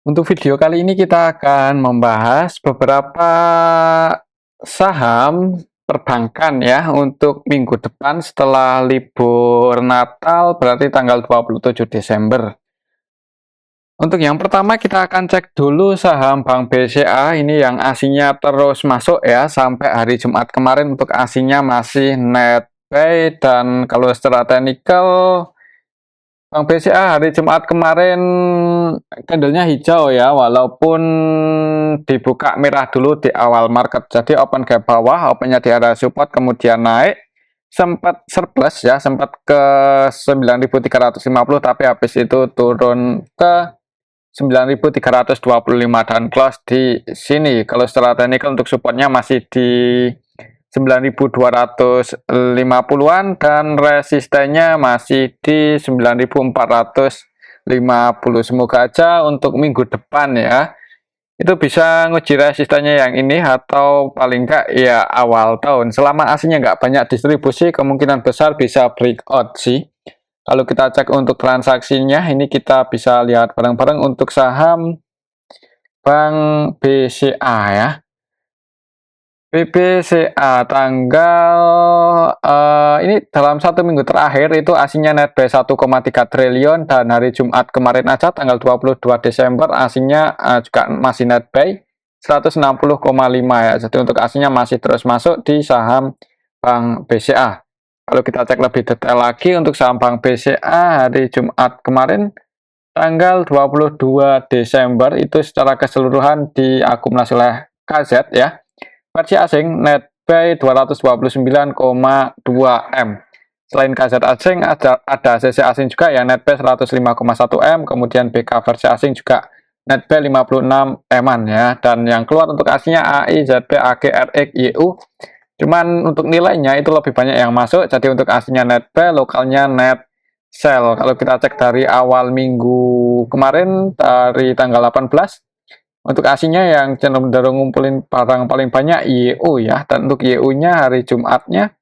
Untuk video kali ini kita akan membahas beberapa saham perbankan ya untuk minggu depan setelah libur Natal berarti tanggal 27 Desember. Untuk yang pertama kita akan cek dulu saham Bank BCA ini yang asingnya terus masuk ya sampai hari Jumat kemarin untuk asingnya masih net buy dan kalau secara teknikal Bank BCA hari Jumat kemarin candlenya hijau ya, walaupun dibuka merah dulu di awal market. Jadi open gap bawah, opennya di area support, kemudian naik, sempat surplus ya, sempat ke 9.350, tapi habis itu turun ke 9.325 dan close di sini. Kalau secara teknikal untuk supportnya masih di 9.250-an dan resistennya masih di 9.450. Semoga aja untuk minggu depan ya itu bisa nguji resistennya yang ini atau paling enggak ya awal tahun. Selama aslinya nggak banyak distribusi, kemungkinan besar bisa breakout sih. Kalau kita cek untuk transaksinya, ini kita bisa lihat bareng-bareng untuk saham Bank BCA ya. BBCA tanggal ini dalam 1 minggu terakhir itu asingnya net buy 1,3 triliun dan hari Jumat kemarin aja tanggal 22 Desember asingnya juga masih net buy 160,5 ya. Jadi untuk asingnya masih terus masuk di saham Bank BCA. Kalau kita cek lebih detail lagi untuk saham Bank BCA hari Jumat kemarin tanggal 22 Desember itu secara keseluruhan diakumulasi oleh KZ ya. Versi asing net buy 229,2 M. Selain KZ asing ada CC asing juga yang net buy 105,1 M, kemudian BK versi asing juga net buy 56 M-an ya. Dan yang keluar untuk asingnya AI, ZB, AG, RX, YU. Cuman untuk nilainya itu lebih banyak yang masuk. Jadi untuk asingnya net buy, lokalnya net sell. Kalau kita cek dari awal minggu kemarin dari tanggal 18, untuk asingnya yang cenderung ngumpulin barang paling banyak YU ya, dan untuk YU-nya hari Jumatnya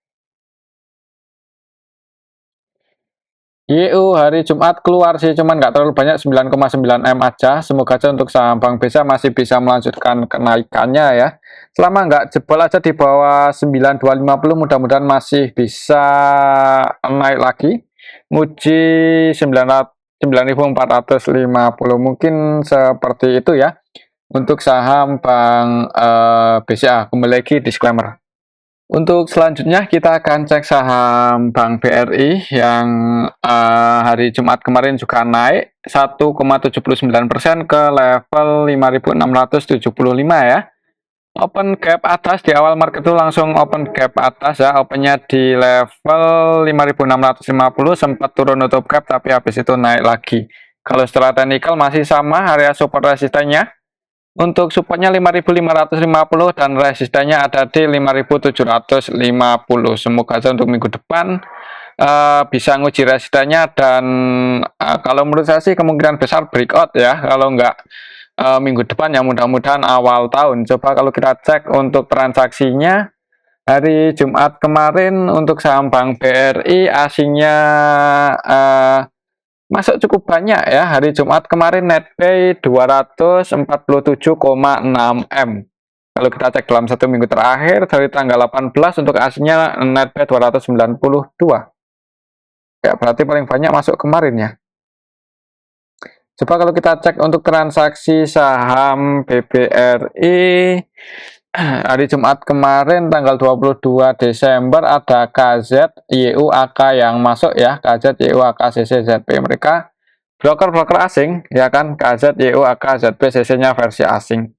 YU hari Jumat keluar sih, cuman nggak terlalu banyak 9,9 M aja. Semoga aja untuk saham Bank BCA masih bisa melanjutkan kenaikannya ya. Selama nggak jebol aja di bawah 9250, mudah-mudahan masih bisa naik lagi. Nguji 9.450 mungkin seperti itu ya. Untuk saham Bank BCA, kembali lagi disclaimer. Untuk selanjutnya kita akan cek saham Bank BRI yang hari Jumat kemarin juga naik 1,79% ke level 5.675 ya. Open gap atas di awal market itu langsung open gap atas ya, opennya di level 5.650, sempat turun nutup gap tapi habis itu naik lagi. Kalau secara teknikal masih sama, area support resistennya untuk supportnya 5.550 dan resistennya ada di 5.750. Semoga aja untuk minggu depan bisa nguji resistennya dan kalau menurut saya sih kemungkinan besar breakout ya. Kalau enggak minggu depan ya mudah-mudahan awal tahun. Coba kalau kita cek untuk transaksinya hari Jumat kemarin untuk saham Bank BRI asingnya masuk cukup banyak ya. Hari Jumat kemarin net buy 247,6 M. Kalau kita cek dalam 1 minggu terakhir dari tanggal 18 untuk aslinya net buy 292. Ya berarti paling banyak masuk kemarin ya. Coba kalau kita cek untuk transaksi saham BBRI hari Jumat kemarin tanggal 22 Desember ada KZ, YU, AK yang masuk ya. KZ, YU, AK, CC, ZP. Mereka broker-broker asing ya kan. KZ, YU, AK, ZP, CC-nya versi asing.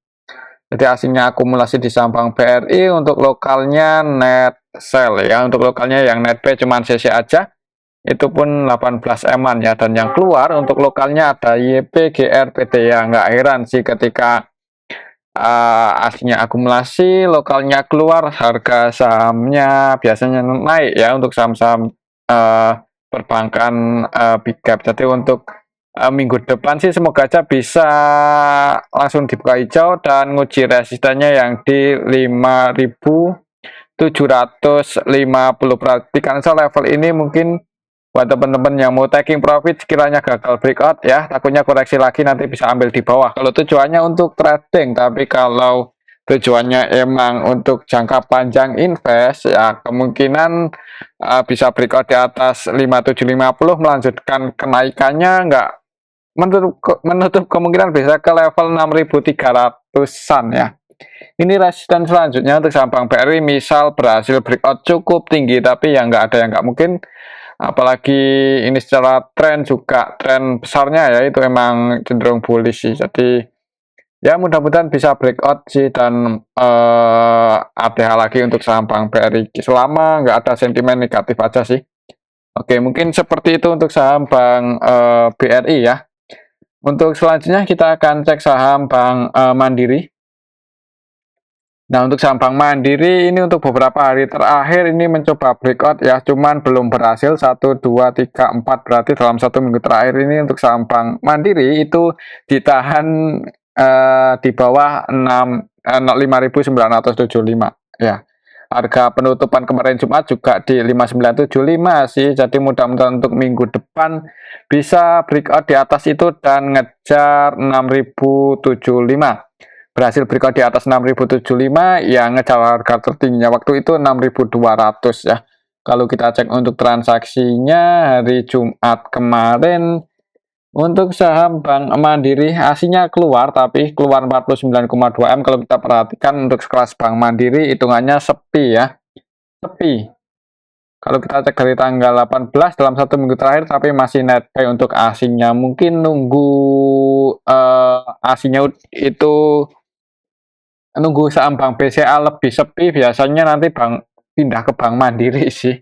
Jadi asingnya akumulasi di saham Bank BRI. Untuk lokalnya net sell ya. Untuk lokalnya yang net buy cuman CC aja. Itu pun 18 M-an ya. Dan yang keluar untuk lokalnya ada YP, GR, PT ya. Nggak heran sih ketika aslinya akumulasi, lokalnya keluar, harga sahamnya biasanya naik ya untuk saham-saham perbankan big cap. Jadi untuk minggu depan sih semoga aja bisa langsung dibuka hijau dan nguji resistennya yang di 5.750. Perhatikan level ini mungkin Buat teman-teman yang mau taking profit sekiranya gagal breakout ya, takutnya koreksi lagi nanti bisa ambil di bawah. Kalau tujuannya untuk trading, tapi kalau tujuannya emang untuk jangka panjang invest ya kemungkinan bisa breakout di atas 5750 melanjutkan kenaikannya nggak menutup kemungkinan bisa ke level 6300-an ya. Ini resisten selanjutnya untuk saham Bank BRI misal berhasil breakout cukup tinggi tapi yang nggak ada yang nggak mungkin, apalagi ini secara tren juga tren besarnya ya itu emang cenderung bullish sih. Jadi ya mudah-mudahan bisa breakout sih dan ADH lagi untuk saham Bank BRI selama nggak ada sentimen negatif aja sih. Oke, mungkin seperti itu untuk saham Bank BRI ya. Untuk selanjutnya kita akan cek saham Bank Mandiri. Nah, untuk saham Bank Mandiri ini untuk beberapa hari terakhir ini mencoba breakout ya, cuman belum berhasil 1, 2, 3, 4 berarti dalam 1 minggu terakhir ini untuk saham Bank Mandiri itu ditahan di bawah 5.975 ya. Harga penutupan kemarin Jumat juga di 5975 sih, jadi mudah-mudahan untuk minggu depan bisa breakout di atas itu dan ngejar 6075. Berhasil breakout di atas 6075 yang ngejar harga tertingginya waktu itu 6200 ya. Kalau kita cek untuk transaksinya hari Jumat kemarin untuk saham Bank Mandiri aslinya keluar tapi keluar 49,2 M. Kalau kita perhatikan untuk kelas Bank Mandiri hitungannya sepi ya, sepi. Kalau kita cek dari tanggal 18 dalam 1 minggu terakhir tapi masih net buy untuk asingnya, mungkin nunggu asingnya itu nunggu saham Bank BCA lebih sepi, biasanya nanti bank pindah ke Bank Mandiri sih.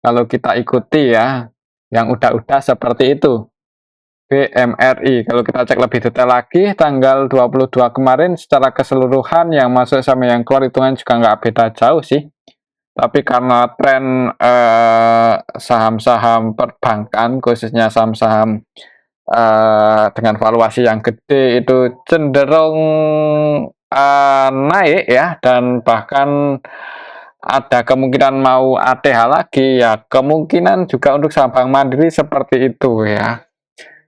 Kalau kita ikuti ya, yang udah-udah seperti itu. BMRI, kalau kita cek lebih detail lagi, tanggal 22 kemarin secara keseluruhan yang masuk sama yang keluar hitungan juga nggak beda jauh sih. Tapi karena tren saham-saham perbankan, khususnya saham-saham dengan valuasi yang gede itu cenderung naik ya, dan bahkan ada kemungkinan mau ATH lagi ya, kemungkinan juga untuk saham Bank Mandiri seperti itu ya.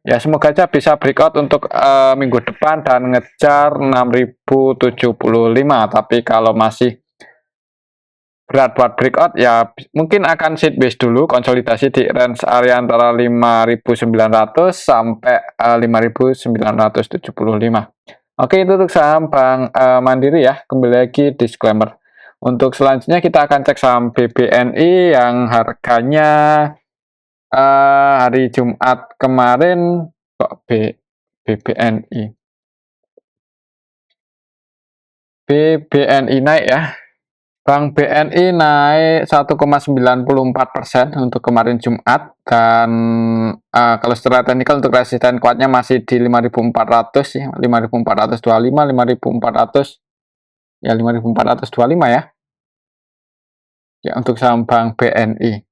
Ya semoga aja bisa breakout untuk minggu depan dan ngejar 6075, tapi kalau masih berat buat breakout ya mungkin akan sideways dulu, konsolidasi di range area antara 5900 sampai 5975. Oke, itu untuk saham Bank Mandiri ya. Kembali lagi disclaimer. Untuk selanjutnya kita akan cek saham BBNI yang harganya hari Jumat kemarin kok BBNI naik ya. Bank BNI naik 1,94% untuk kemarin Jumat dan kalau secara teknikal untuk resisten kuatnya masih di 5400 ya, 5425, 5400 ya, 5425 ya. Ya untuk saham Bank BNI.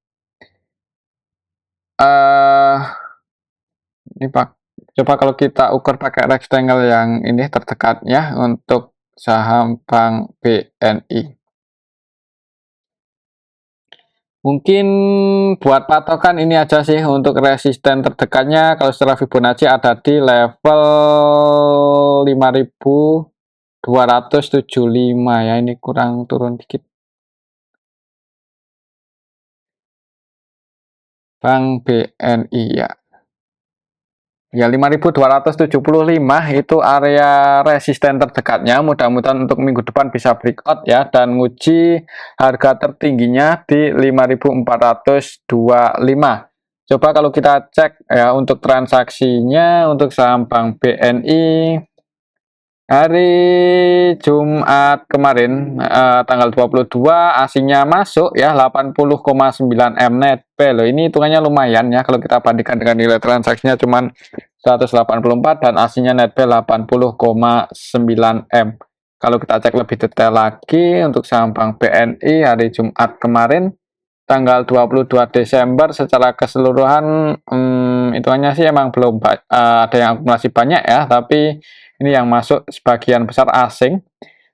Ini Pak, coba kalau kita ukur pakai rectangle yang ini terdekatnya untuk saham Bank BNI. Mungkin buat patokan ini aja sih untuk resisten terdekatnya kalau secara Fibonacci ada di level 5275 ya, ini kurang turun dikit. Bank BNI ya. Ya 5275 itu area resisten terdekatnya, mudah-mudahan untuk minggu depan bisa breakout ya dan nguji harga tertingginya di 5425. Coba kalau kita cek ya untuk transaksinya untuk saham Bank BNI hari Jumat kemarin tanggal 22 asingnya masuk ya 80,9 M net pay loh. Ini hitungannya lumayan ya kalau kita bandingkan dengan nilai transaksinya cuman 184 dan asingnya net pay 80,9 M. Kalau kita cek lebih detail lagi untuk saham Bank BNI hari Jumat kemarin tanggal 22 Desember secara keseluruhan hitungannya sih emang belum ada yang akumulasi banyak ya, tapi ini yang masuk sebagian besar asing.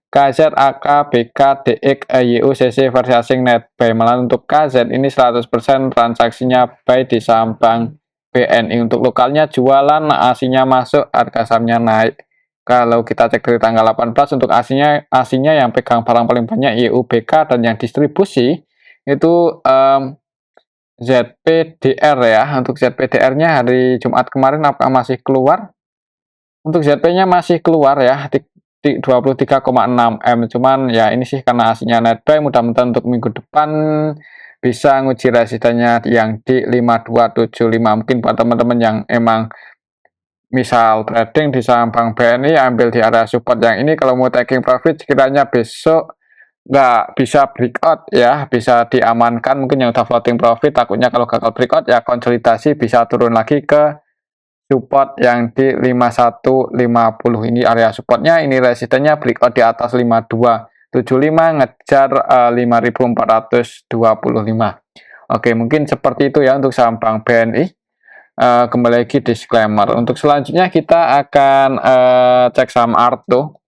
KZ, AK, BK, DX, YU, CC versi asing net buy. Malah untuk KZ ini 100% transaksinya buy di saham Bank BNI. Untuk lokalnya jualan, aslinya masuk, harga sahamnya naik. Kalau kita cek dari tanggal 18 untuk aslinya yang pegang barang paling banyak YU, BK, dan yang distribusi itu ZPDR ya. Untuk ZPDR-nya hari Jumat kemarin apakah masih keluar? Untuk ZP-nya masih keluar ya, 23,6 M. Cuman ya ini sih karena aslinya net buy, mudah-mudahan untuk minggu depan bisa nguji resistennya yang di 5275. Mungkin buat teman-teman yang emang misal trading di saham Bank BNI ambil di area support yang ini, kalau mau taking profit sekiranya besok nggak bisa breakout ya, bisa diamankan. Mungkin yang udah floating profit takutnya kalau gagal breakout ya konsolidasi bisa turun lagi ke support yang di 5150. Ini area supportnya, ini resistennya breakout di atas 5275 ngejar 5425. Oke, mungkin seperti itu ya untuk saham Bank BNI. Kembali lagi disclaimer. Untuk selanjutnya kita akan cek saham Arto.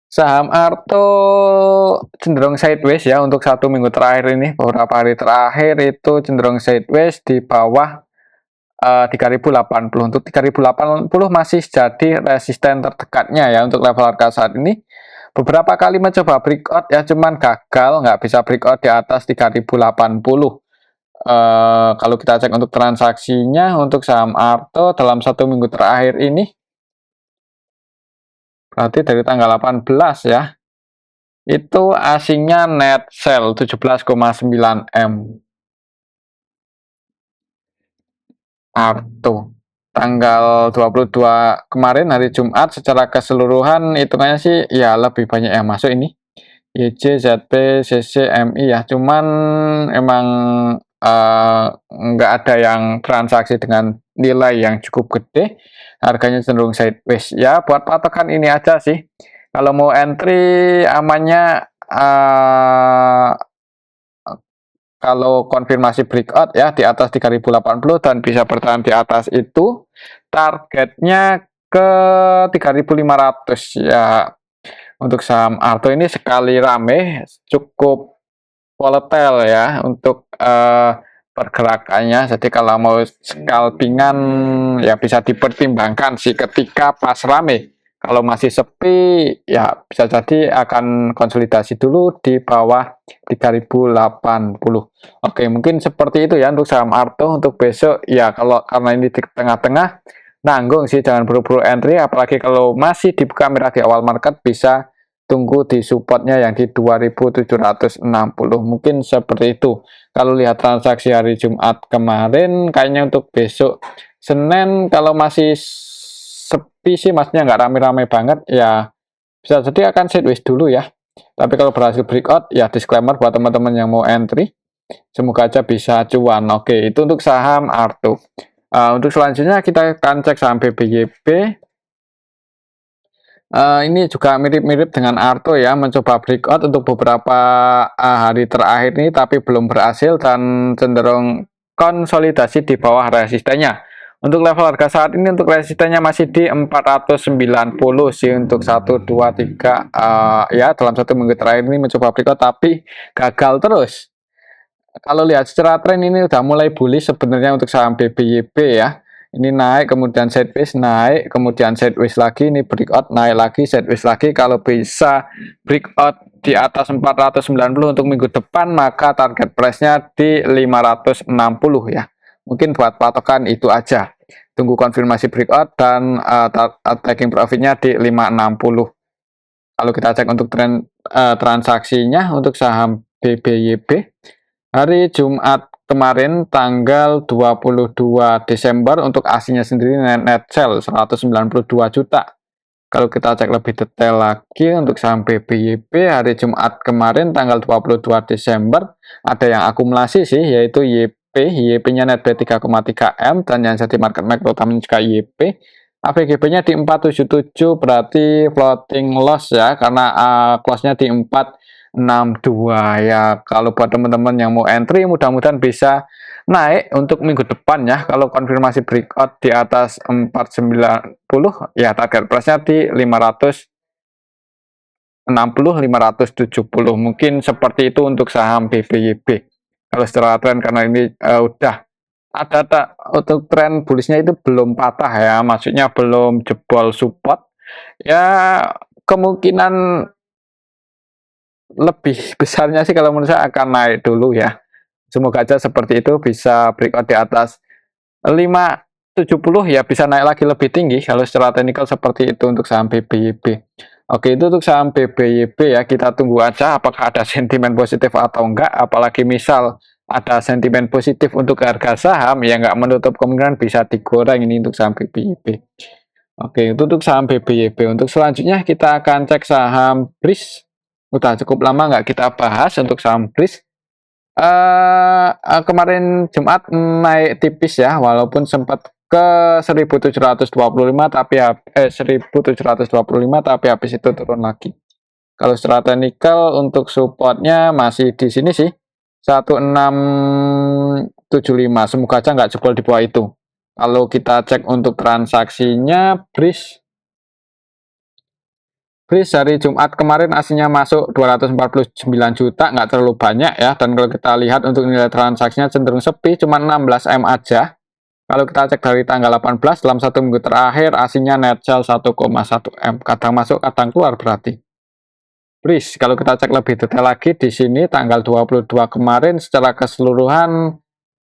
Saham Arto cenderung sideways ya untuk 1 minggu terakhir ini. Beberapa hari terakhir itu cenderung sideways di bawah 3080. Untuk 3080 masih jadi resisten terdekatnya ya untuk level harga saat ini. Beberapa kali mencoba breakout ya, cuman gagal, nggak bisa breakout di atas 3080. Kalau kita cek untuk transaksinya untuk saham Arto dalam 1 minggu terakhir ini, berarti dari tanggal 18 ya, itu asingnya net sell 17,9 M. Arto tanggal 22 kemarin hari Jumat secara keseluruhan hitungannya sih ya lebih banyak yang masuk ini YJ, ZP, CC, MI ya, cuman emang nggak ada yang transaksi dengan nilai yang cukup gede, harganya cenderung sideways ya. Buat patokan ini aja sih, kalau mau entry amannya kalau konfirmasi breakout ya di atas 3080 dan bisa bertahan di atas itu, targetnya ke 3500 ya. Untuk saham Arto ini sekali rame cukup volatile ya untuk pergerakannya. Jadi kalau mau scalpingan ya bisa dipertimbangkan sih ketika pas rame. Kalau masih sepi ya bisa jadi akan konsolidasi dulu di bawah 3080. Oke, mungkin seperti itu ya untuk saham Arto untuk besok ya. Kalau karena ini di tengah-tengah nanggung sih, jangan buru-buru entry, apalagi kalau masih dibuka merah di awal market bisa tunggu di supportnya yang di 2760. Mungkin seperti itu. Kalau lihat transaksi hari Jumat kemarin kayaknya untuk besok Senin kalau masih sepi sih, maksudnya nggak rame-rame banget ya, bisa jadi akan sideways dulu ya. Tapi kalau berhasil breakout ya disclaimer buat teman-teman yang mau entry, semoga aja bisa cuan. Oke, itu untuk saham Arto. Untuk selanjutnya kita akan cek saham BBYP. Ini juga mirip-mirip dengan Arto ya, mencoba breakout untuk beberapa hari terakhir ini tapi belum berhasil dan cenderung konsolidasi di bawah resistennya. Untuk level harga saat ini untuk resistennya masih di 490 sih untuk 1 2 3 ya, dalam 1 minggu terakhir ini mencoba breakout tapi gagal terus. Kalau lihat secara tren ini udah mulai bullish sebenarnya untuk saham BBYP ya. Ini naik, kemudian sideways, naik, kemudian sideways lagi, ini breakout, naik lagi, sideways lagi. Kalau bisa breakout di atas 490 untuk minggu depan, maka target price-nya di 560 ya. Mungkin buat patokan itu aja. Tunggu konfirmasi breakout dan taking profit-nya di 560. Kalau kita cek untuk tren transaksinya untuk saham BBYP, hari Jumat kemarin tanggal 22 Desember untuk aslinya sendiri net sell 192 juta. Kalau kita cek lebih detail lagi untuk saham BBYP hari Jumat kemarin tanggal 22 Desember ada yang akumulasi sih, yaitu YP-nya net buy 3,3 M dan yang jadi market maker utamanya juga YP. AVGB-nya di 477 berarti floating loss ya, karena close-nya di 462 ya. Kalau buat teman-teman yang mau entry mudah-mudahan bisa naik untuk minggu depan ya. Kalau konfirmasi breakout di atas 490 ya, target price-nya di 500 570. Mungkin seperti itu untuk saham BBYB. Kalau secara tren karena ini udah ada untuk tren bullishnya itu belum patah ya, maksudnya belum jebol support. Ya kemungkinan lebih besarnya sih kalau menurut saya akan naik dulu ya. Semoga aja seperti itu bisa breakout di atas 570 ya, bisa naik lagi lebih tinggi kalau secara teknikal seperti itu untuk saham BBYB. Oke, itu untuk saham BBYB ya, kita tunggu aja apakah ada sentimen positif atau enggak, apalagi misal ada sentimen positif untuk harga saham ya nggak menutup kemungkinan bisa digoreng ini untuk saham BBYB. Oke, itu untuk saham BBYB. Untuk selanjutnya kita akan cek saham BRIS. Udah cukup lama nggak kita bahas untuk saham BRIS. Kemarin Jumat naik tipis ya, walaupun sempat ke 1725 tapi 1725 tapi habis itu turun lagi. Kalau secara teknikal untuk supportnya masih di sini sih 1675. Semoga aja nggak jebol di bawah itu. Kalau kita cek untuk transaksinya BRIS hari Jumat kemarin aslinya masuk 249 juta, nggak terlalu banyak ya. Dan kalau kita lihat untuk nilai transaksinya cenderung sepi, cuma 16 M aja. Kalau kita cek dari tanggal 18, dalam satu minggu terakhir aslinya net sell 1,1 M. Kadang masuk, kadang keluar berarti. BRIS, kalau kita cek lebih detail lagi di sini tanggal 22 kemarin secara keseluruhan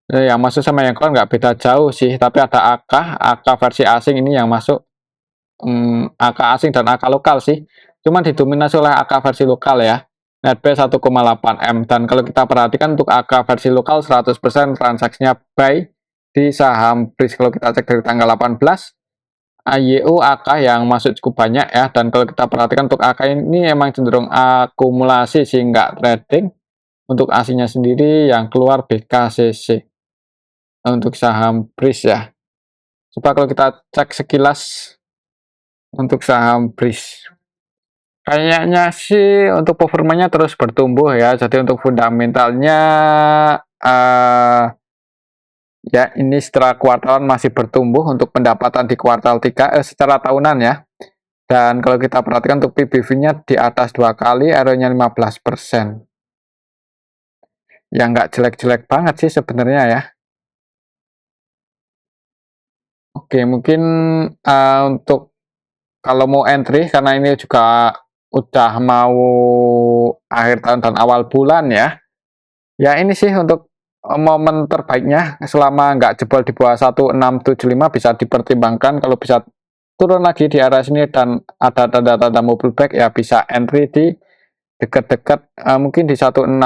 yang masuk sama yang keluar nggak beda jauh sih. Tapi ada AK versi asing ini yang masuk. AK asing dan AK lokal sih, cuman didominasi oleh AK versi lokal ya, netbuy 1,8 M. Dan kalau kita perhatikan untuk AK versi lokal 100% transaksinya buy di saham BRIS. Kalau kita cek dari tanggal 18 AYO AK yang masuk cukup banyak ya, dan kalau kita perhatikan untuk AK ini emang cenderung akumulasi sih nggak trading. Untuk aslinya sendiri yang keluar BKCC untuk saham BRIS ya. Coba kalau kita cek sekilas untuk saham BRIS, kayaknya sih untuk performanya terus bertumbuh ya. Jadi untuk fundamentalnya ya ini setelah kuartalan masih bertumbuh untuk pendapatan di kuartal 3 secara tahunan ya. Dan kalau kita perhatikan untuk PBV-nya di atas 2 kali, ROE-nya 15%. Ya nggak jelek-jelek banget sih sebenarnya ya. Oke, mungkin untuk kalau mau entry, karena ini juga udah mau akhir tahun dan awal bulan ya. Ya ini sih untuk momen terbaiknya selama nggak jebol di bawah 1675 bisa dipertimbangkan. Kalau bisa turun lagi di area sini dan ada tanda-tanda mau pullback ya bisa entry di dekat-dekat mungkin di 1680,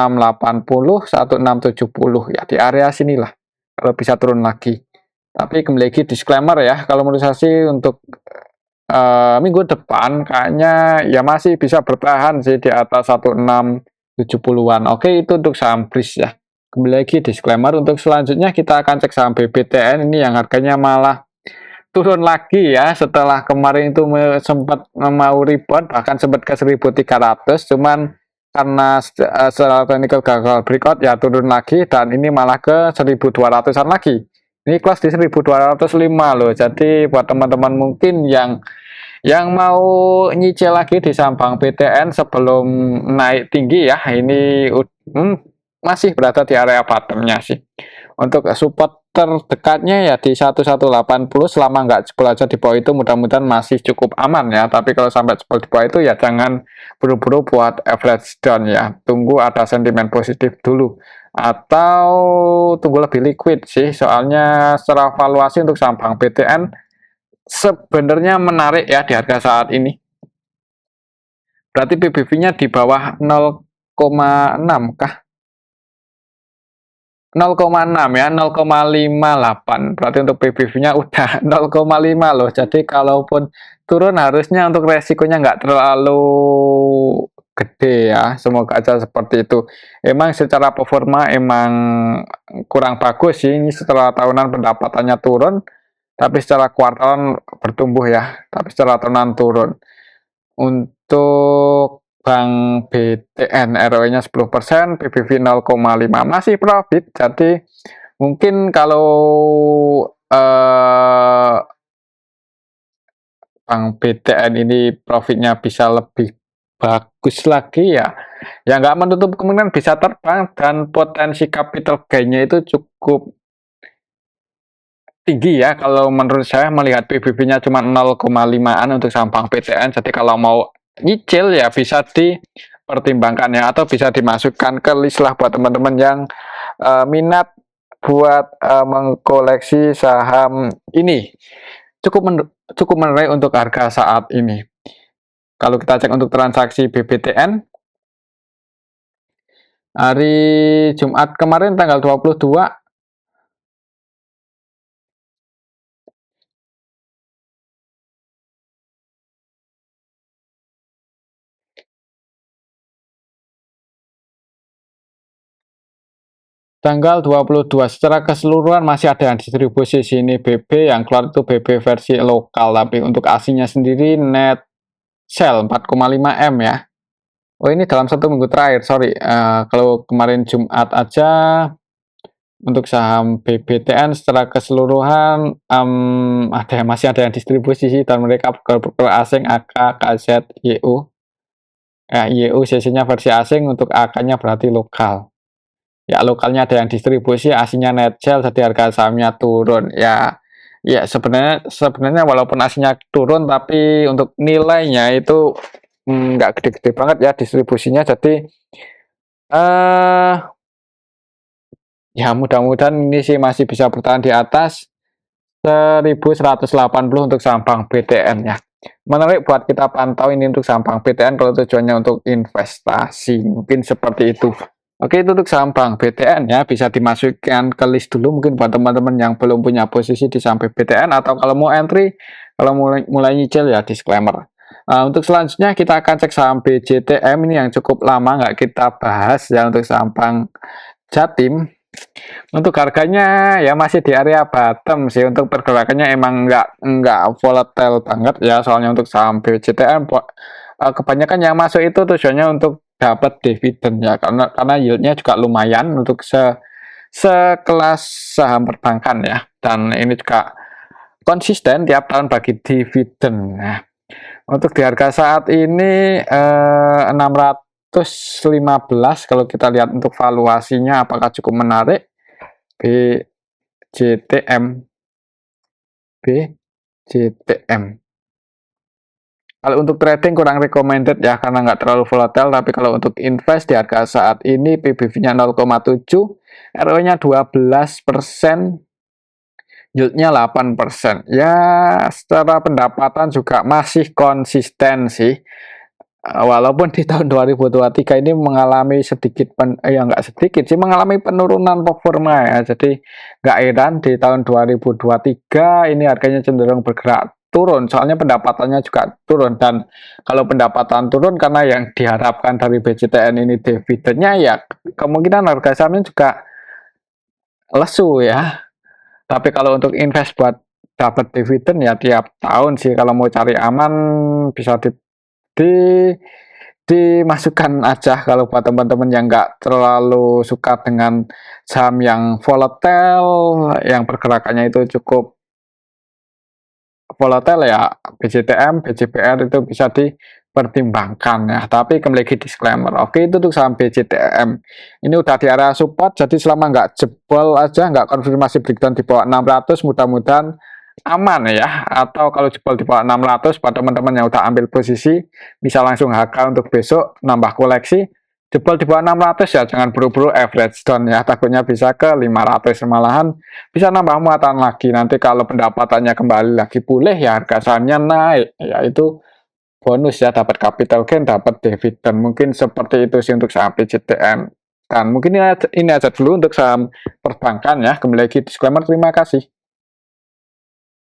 1670 ya, di area sinilah kalau bisa turun lagi. Tapi kembali lagi disclaimer ya, kalau menurut saya sih untuk minggu depan kayaknya ya masih bisa bertahan sih di atas 1670-an. Oke, itu untuk saham BRIS ya. Kembali lagi disclaimer, untuk selanjutnya kita akan cek saham BBTN ini yang harganya malah turun lagi ya setelah kemarin itu sempat mau rebound bahkan sempat ke 1300, cuman karena secara teknikal gagal breakout ya turun lagi dan ini malah ke 1200-an lagi. Ini close di 1205 loh. Jadi buat teman-teman mungkin yang mau nyicil lagi di saham Bank BTN sebelum naik tinggi ya, ini masih berada di area bottomnya sih. Untuk support terdekatnya ya di 1180, selama nggak jebol aja di bawah itu mudah-mudahan masih cukup aman ya. Tapi kalau sampai jebol di bawah itu ya jangan buru-buru buat average down ya. Tunggu ada sentimen positif dulu atau tunggu lebih liquid sih. Soalnya secara valuasi untuk saham Bank BTN sebenarnya menarik ya di harga saat ini. Berarti PBV-nya di bawah 0,6 kah? 0,6 ya, 0,58. Berarti untuk PBV-nya udah 0,5 loh. Jadi kalaupun turun harusnya untuk resikonya nggak terlalu gede ya. Semoga aja seperti itu. Emang secara performa emang kurang bagus sih. Ini setelah tahunan pendapatannya turun, tapi secara kuartalan bertumbuh ya. Tapi secara tahunan turun. Untuk Bank BTN ROE-nya 10%, PBV 0,5, masih profit. Jadi mungkin kalau Bank BTN ini profitnya bisa lebih bagus lagi ya, ya nggak menutup kemungkinan bisa terbang dan potensi capital gain-nya itu cukup tinggi ya kalau menurut saya melihat PBB-nya cuma 0,5-an untuk saham bank BTN. Jadi kalau mau nyicil ya bisa dipertimbangkan ya, atau bisa dimasukkan ke list lah buat teman-teman yang minat buat mengkoleksi saham ini. Cukup menarik untuk harga saat ini. Kalau kita cek untuk transaksi BBTN hari Jumat kemarin tanggal 22, tanggal 22 secara keseluruhan masih ada yang distribusi sini BB, yang keluar itu BB versi lokal, tapi untuk aslinya sendiri net sell 4,5 M ya. Oh ini dalam 1 minggu terakhir, sorry. Kalau kemarin Jumat aja untuk saham BBTN secara keseluruhan masih ada yang distribusi sih, dan mereka broker asing AK, KZ, YU. YU CC-nya versi asing, untuk AK-nya berarti lokal. Ya lokalnya ada yang distribusi, aslinya net sell, jadi harga sahamnya turun ya. Ya sebenarnya walaupun aslinya turun, tapi untuk nilainya itu nggak gede-gede banget ya distribusinya. Jadi ya mudah-mudahan ini sih masih bisa bertahan di atas 1180 untuk saham bank BTN ya. Menarik buat kita pantau ini untuk saham bank BTN kalau tujuannya untuk investasi, mungkin seperti itu. Oke, itu untuk saham bank BTN ya, bisa dimasukkan ke list dulu mungkin buat teman-teman yang belum punya posisi di saham BTN, atau kalau mau entry, kalau mulai nyicil ya disclaimer. Untuk selanjutnya kita akan cek saham BJTM ini yang cukup lama nggak kita bahas ya, untuk saham bank Jatim. Untuk harganya ya masih di area bottom sih, untuk pergerakannya emang nggak volatile banget ya, soalnya untuk saham BJTM kebanyakan yang masuk itu tujuannya untuk dapat dividen ya, karena yieldnya juga lumayan untuk sekelas saham perbankan ya, dan ini juga konsisten tiap tahun bagi dividen. Nah, untuk di harga saat ini 615, kalau kita lihat untuk valuasinya apakah cukup menarik. BJTM kalau untuk trading kurang recommended ya, karena nggak terlalu volatile. Tapi kalau untuk invest di harga saat ini PBV-nya 0,7, ROE-nya 12%, yield-nya 8%. Ya secara pendapatan juga masih konsisten sih. Walaupun di tahun 2023 ini mengalami sedikit nggak sedikit sih, mengalami penurunan performa ya. Jadi nggak heran di tahun 2023 ini harganya cenderung bergerak turun, soalnya pendapatannya juga turun. Dan kalau pendapatan turun karena yang diharapkan dari BJTN ini dividennya, ya kemungkinan harga sahamnya juga lesu ya. Tapi kalau untuk invest buat dapat dividen ya tiap tahun sih, kalau mau cari aman bisa di dimasukkan aja kalau buat teman-teman yang nggak terlalu suka dengan saham yang volatile, yang pergerakannya itu cukup volatile ya. BJTM, BJPR itu bisa dipertimbangkan ya. Tapi kembali lagi disclaimer. Oke, itu untuk saham BJTM. Ini udah di area support, jadi selama nggak jebol aja, nggak konfirmasi breakdown di bawah 600, mudah-mudahan aman ya. Atau kalau jebol di bawah 600, pada teman-teman yang udah ambil posisi bisa langsung HK untuk besok nambah koleksi. Jebol di bawah 600 ya jangan buru-buru average down ya, takutnya bisa ke 500, malahan bisa nambah muatan lagi. Nanti kalau pendapatannya kembali lagi pulih ya harga sahamnya naik ya, itu bonus ya, dapat capital gain, dapat dividen. Mungkin seperti itu sih untuk saham BJTM. Dan mungkin ini aja dulu untuk saham perbankan ya. Kembali lagi disclaimer, terima kasih.